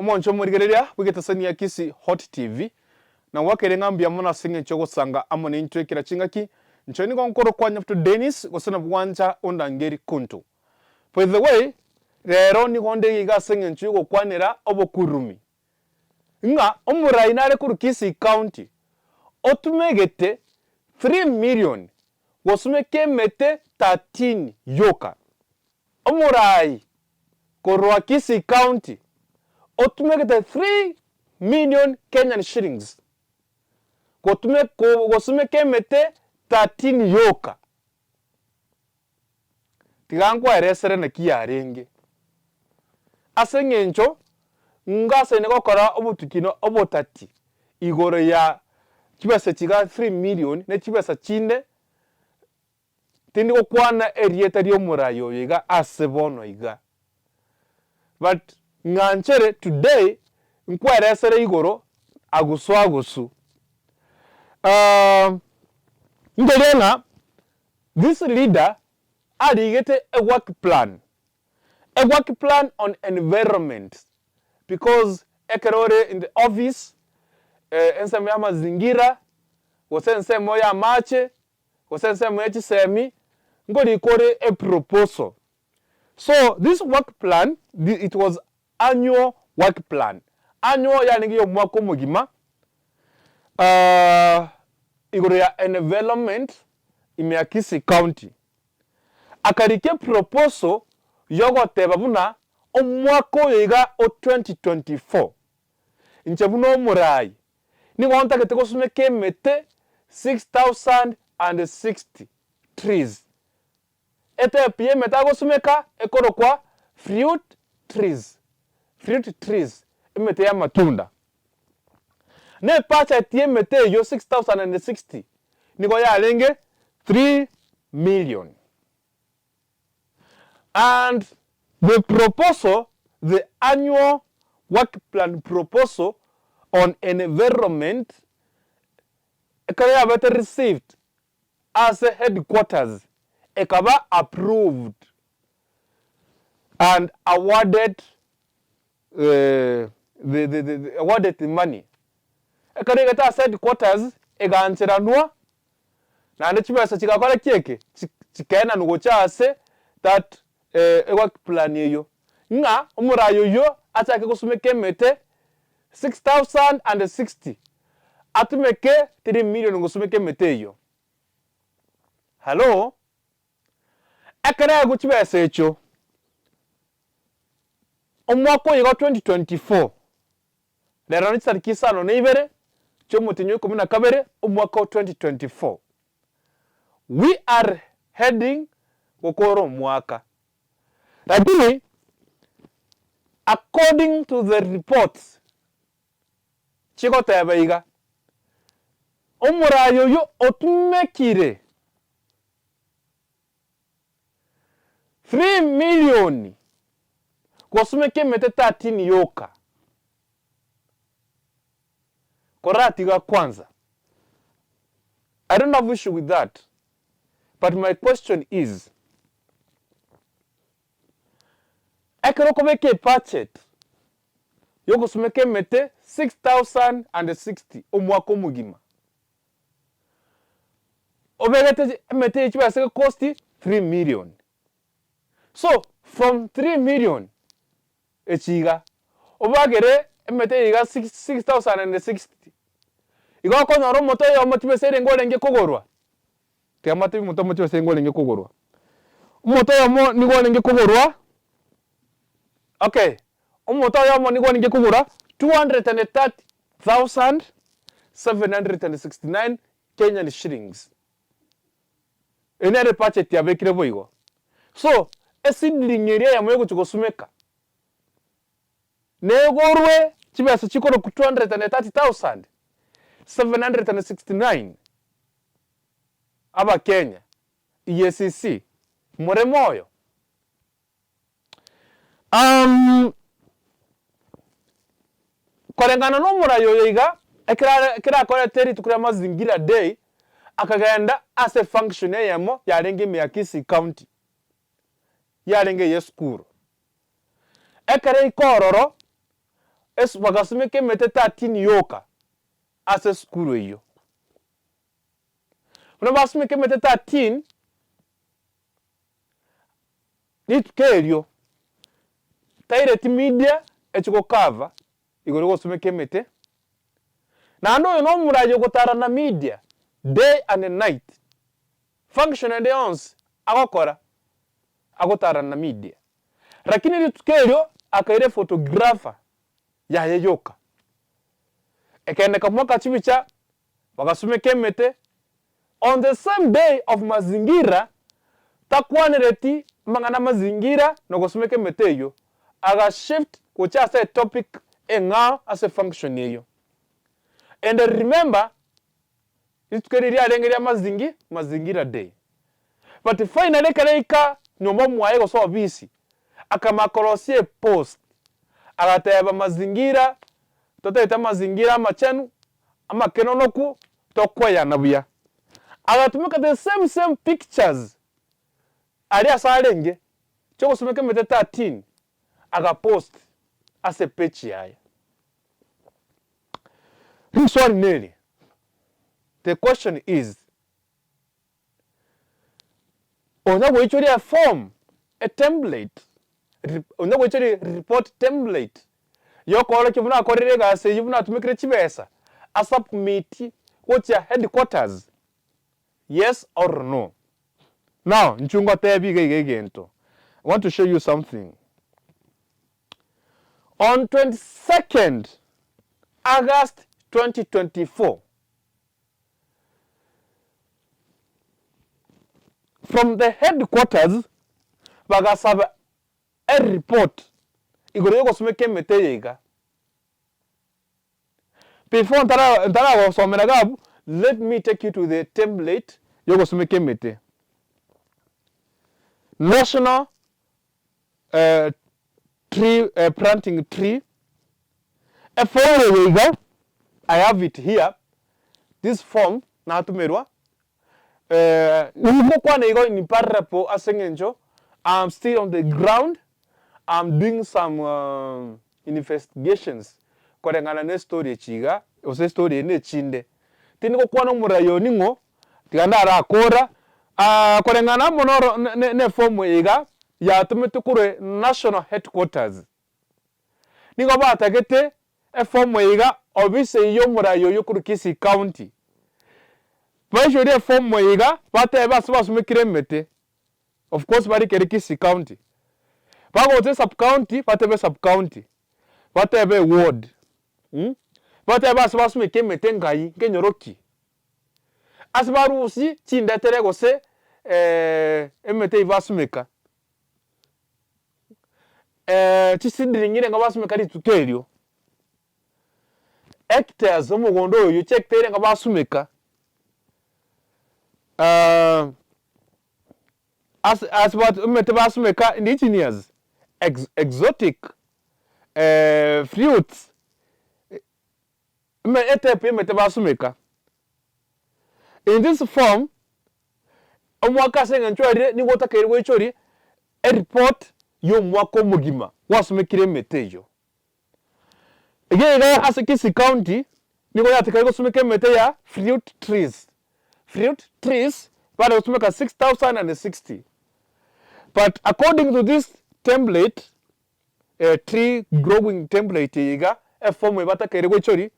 Omoncho murigereria wigetasania Kisii Hot TV na wakere ngambia mona singe chogo sanga amone intwe kira chingaki nchoni konkoro kwa nyafto Dennis gosana bwanja ondangeri kuntu. By the way, rero ni gonde iga singe nchugo kwanera obokurumi. Nga omurai nare kuru Kisii County otumegete 3 million gosumeke mete 13 yoka. Omurai korwa Kisii County otumegete 3 million Kenyan shillings. Gosumeke mete 13 yoka. Tigangwa eresere na kiyarenge. Asengencho ngase ne gokora obutukino obotati igoro ya kibasa kiga 3 million ne kibasa chinde tindi gokwana erieta ryo murayo yiga asebono iga. But nganchere today nkweresere igoro agusu ndelena this leader adigete a work plan on environment because ekerore in the office ensemo ya mazingira ensemo ya mache ensemo ya chisemi ngori kore a proposal. So this work plan, it was annual work plan. Annual yani ngiyo mwako mugima. Igoro ya environment ime Kisii County. Akarike proposal yogo tebabuna omwako yiga o 2024. Inchebuno murai. Ni wanta keteko sumeke mete 6,060 trees. Ete pie metago sumeka ekoro kwa fruit trees. Fruit trees. Imete ya matunda. Ne pacha tie mete yo 6,060. Niko ya alenge 3 million. And the proposal, the annual work plan proposal on environment, ekaya bete received as a headquarters. Ekaba approved and awarded awarded the money. Ekare geta as headquarters egancheranwa na ndechibasa chikakora kieke chikena nugochase that work plan yeyo nga omurayo yo atake kusumeke mete 6,060 atumeke 3 million ngusumeke mete yo. Hello. Ekere guchibesa echo omwako yiga 2024 lero nitsariki sano neibere cyo mutinyo 12 omwako 2024 we are heading kokoro mwaka. Lakini according to the reports chiko tebeiga omurayo yo otumekire 3 million gosumeke mete 13 yoka koratiga kwanza. I don't have issue with that, but my question is ekerokobeke budget yogosumeke mete 6,060 omwako mugima obegete mete chibase cost 3 million. So from 3 million echiga obagere emete iga 6,060 igo ko noro moto yo motibesere ngolenge kogorwa tiamate moto motibesere ngolenge kogorwa moto yo mo ni ngolenge kogorwa. Okay, moto yo mo ni ngolenge kogorwa 230,769 Kenyan shillings. Enere budget ya bekire boigo. So esidlingeria ya moyo kuchugosumeka negorwe chibesa chikoro ku 230,769 aba Kenya EACC more moyo. Korengana no murayo yiga ekira kora teri tukura mazingira day akagenda as a functionary yamo yarenge me Kisii County yarenge yeskuru ekere ikororo es bagasumeke mete 13 yoka ase skulu iyo una basumeke mete 13 nitukelyo taireti media echiko cover igoro gosumeke mete na ando yo no muraje gotara na media day and night function and ons agokora agotara na media lakini nitukelyo akaire photographer ya yeyoka ekende kamwaka chibicha bagasumeke mete on the same day of mazingira takwanereti mangana mazingira no gosumeke mete yo aga shift kucha say topic enga as a function yeyo and remember itukeriria alengeria mazingira day but finally kaleika nyomba mwaye go so bisi akamakorosie post agateba mazingira toteta mazingira machanu ama kenonoku tokwaya nabuya agatumika the same pictures ali asalenge choko sumeke mete 13 aga post as a page yaya this one nearly the question is ona goichori a form a template ona goichori report template yoko olo kibuna akorire gase yibuna atumikire chibesa a submit what's your headquarters yes or no now nchunga tebi gegento I want to show you something on 22nd August 2024 from the headquarters bagasaba a report igoro go sumeke meteyega before ntara go somera gabu let me take you to the template yogo sumeke mete national tree planting tree a form yega I have it here this form na tumerwa nimo kwa nego ni parapo asengenjo I'm still on the ground I'm doing some investigations korengana ne story chiga ose story ne chinde tiniko kwa no murayo ningo tiganda akora korengana monoro ne form yiga ya tumetukure national headquarters ningo batagete e form yiga obise yo murayo yo kuri Kisii County bajore form yiga bateba subasumikire mete of course bari kere Kisii County bagote sub county batebe sub county batebe ward batebe subasumike mete ngai ngenyoroki asbarusi chindetere gose emete ibasumika chisidringire ngabasumika litukelyo hectares omugondo oyo chektere ngabasumika as what emete basumika indigenous exotic fruits emete basumika in this form omwaka sengenchwari ni wotakere wechori a report yo mwako mugima wasumikire metejo again as Kisii County ni goyatika go sumike mete ya fruit trees bado sumika 6060 but according to this template tree growing template yiga a form we batakere wechori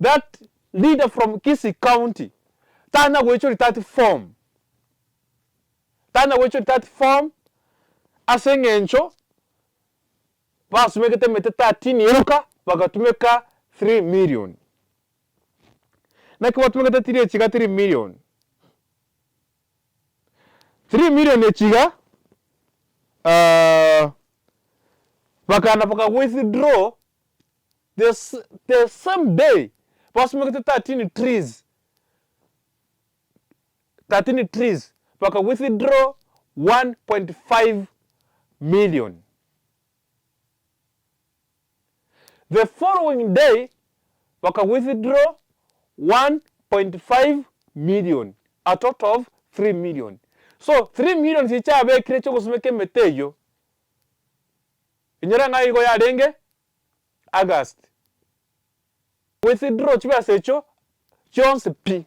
that leader from Kisii County tana wechori that form asengencho basumekete mete 13 yoka bagatumeka 3 million na kwa tumekete tiri chiga 3 million echiga baka withdraw the same day basumekete 13 trees baka withdraw 1.5 million. The following day, waka withdraw 1.5 million, a total of 3 million. So 3 million si chabe kirecho kusumeke meteyo. Inyera nga igo ya denge, August withdraw chibasa echo chonse pi.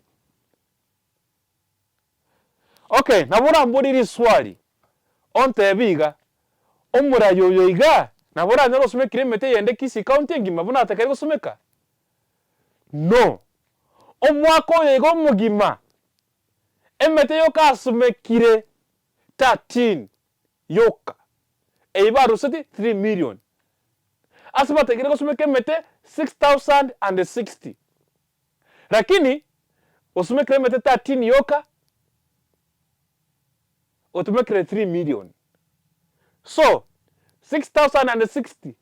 Okay, nabura mbuliri swali ontebiga omurayoyo iga nabura nyoro sumekire mete yende Kisii County ngima buna atakari gusumeka. No. Omwako yego mugima emete yoka asumekire 13 yoka eibaru seti 3 million asima tekire gusumeke mete 6,060 lakini usumekire mete 13 yoka utumekire 3 million. So 6,060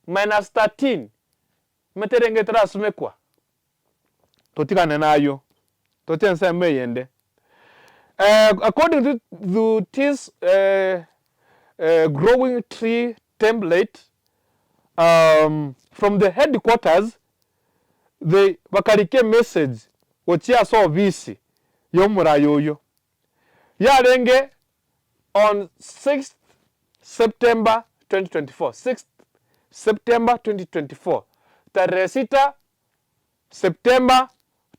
minus 13 mete rengetera asumekwa totikane nayo totense meyende. According to this growing tree template from the headquarters, they bakarike message ochia so visi yomurayoyo yarenge on 6th September 2024. 6th September 2024. Tarehe 6 September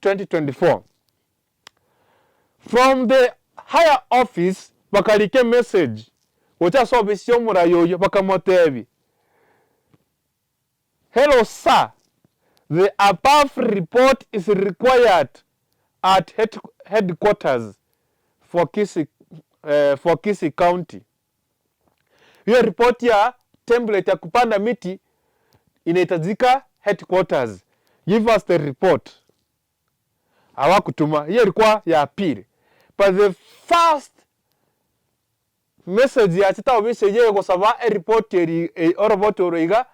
2024. From the higher office, bakalike message. Wacha so bisyo murayoyo bakamotevi. Hello sir, the above report is required at headquarters for Kisii County. Hiyo report ya template ya kupanda miti inahitajika headquarters. Give us the report. Hawakutuma. Hiyo ilikuwa ya pili. But the first message ya chita obise yeye kwa sababu report oroboto iga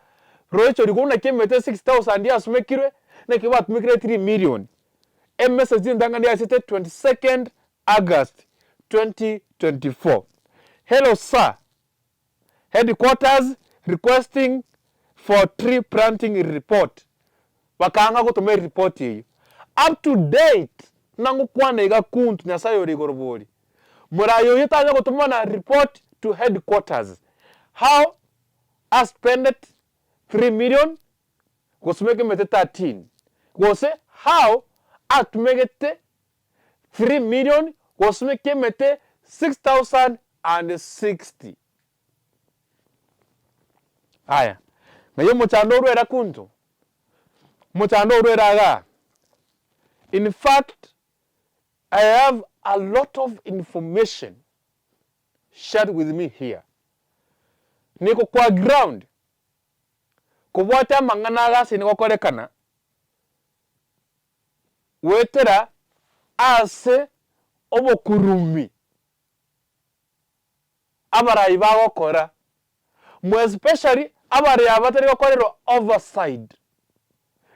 rocho likuna kemete 6,000 ya sumekire na kiba tumekire 3 million. A message ndanga ya chita 22nd August 2024. Hello sir. Headquarters requesting for tree planting report. Wakanga kutume report hii. Up to date nangu kwana iga kuntu nyasayo rigorobori. Murayo yitanya kutumana report to headquarters. How I spent 3 million kusumeke mete 13. Gose how atumegete 3 million kusumeke mete 6,060. Haya. Na yo muchando rwera kuntu. Muchando rwera aga. In fact, I have a lot of information shared with me here. Niko kwa ground. Kubwata mangana agasi niko korekana. Wetera ase obokurumi. Abarayi bagokora. Mo especially abarayi abatari gokorero oversight.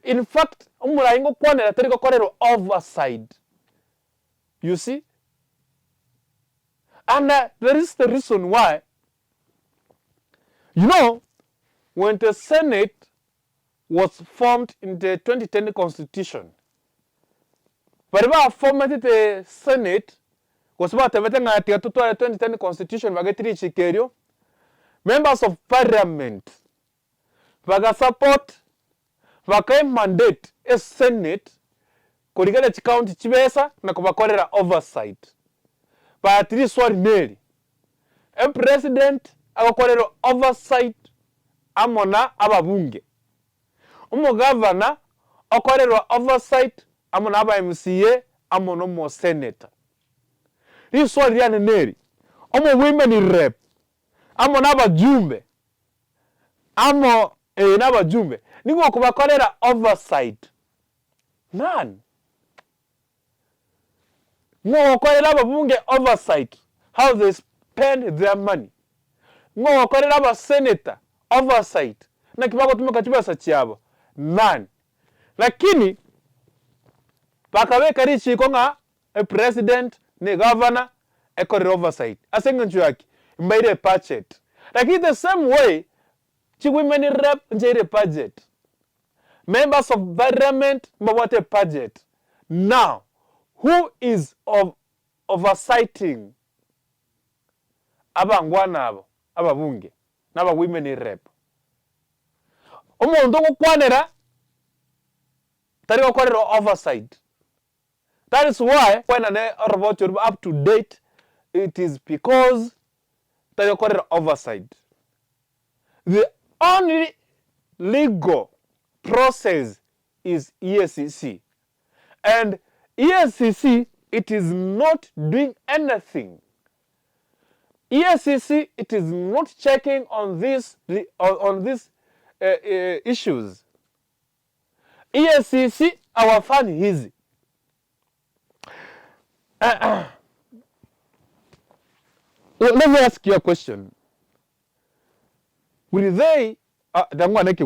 In fact, umurayi ngo kwanera tari gokorero oversight. You see? And there is the reason why. You know, when the Senate was formed in the 2010 Constitution, whenever formatted the Senate, was about the 2010 Constitution, members of Parliament, waga support, waga mandate a Senate, kurigana county chibesa na kubakorera oversight. But this one meri. A president agakorera oversight amona ababunge. Governor akorera oversight amona aba MCA amona mo senator. This one yana meri. Women rep amona abajumbe. N'abajumbe. Ningo kubakorera oversight. None. No wakorera ababunge oversight how they spend their money. No wakorera aba senator oversight na kibako tumeka chibasa chiabo. None. Lakini bakaweka richi konga a president ne governor ekorera oversight. Asenga nchuaki mbaire budget. Lakini the same way chi women rep njaire budget. Members of parliament mbawate budget. Now who is oversighting abangwana abo ababunge naba women rep? Omuntu okukwanira tari gukorera oversight. That is why when an report is up to date, it is because tari gukorera oversight. The only legal process is EACC. And EACC, it is not doing anything. EACC, it is not checking on these issues. EACC, our fund is. Let me ask you a question. Will they, tangwa neke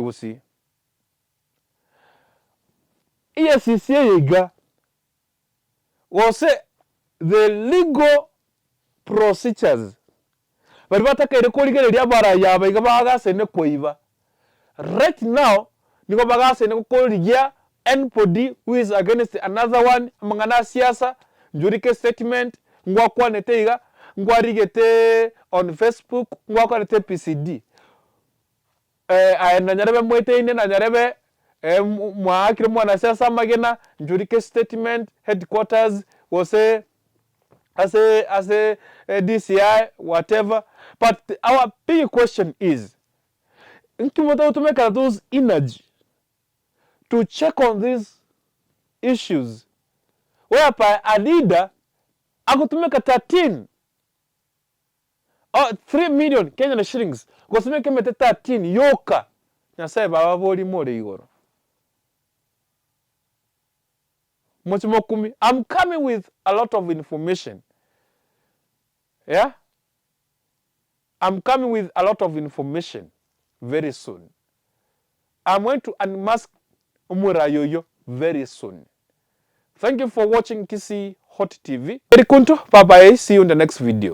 wusi. EACC yiga was the legal procedures. But bataka irekoligere lya bara yaba igabaga sene koiva. Right now, niko baga sene kokoligia anybody who is against another one mangana siasa njurike statement ngwa kwa neteiga ngwa rigete on Facebook ngwa kwa nete PCD. Na nyarebe mwete na nyarebe mwakire mwana siasa magena njurike statement headquarters was as a DCI, whatever. But our big question is, to make those energy to check on these issues, whereby a leader I to make a 13 or 3 million Kenyan shillings, was make him 13 yoka. Say baba boli more igoro. I'm coming with a lot of information. Yeah? I'm coming with a lot of information very soon. I'm going to unmask Umurayoyo very soon. Thank you for watching Kisii Hot TV. Bye bye. See you in the next video.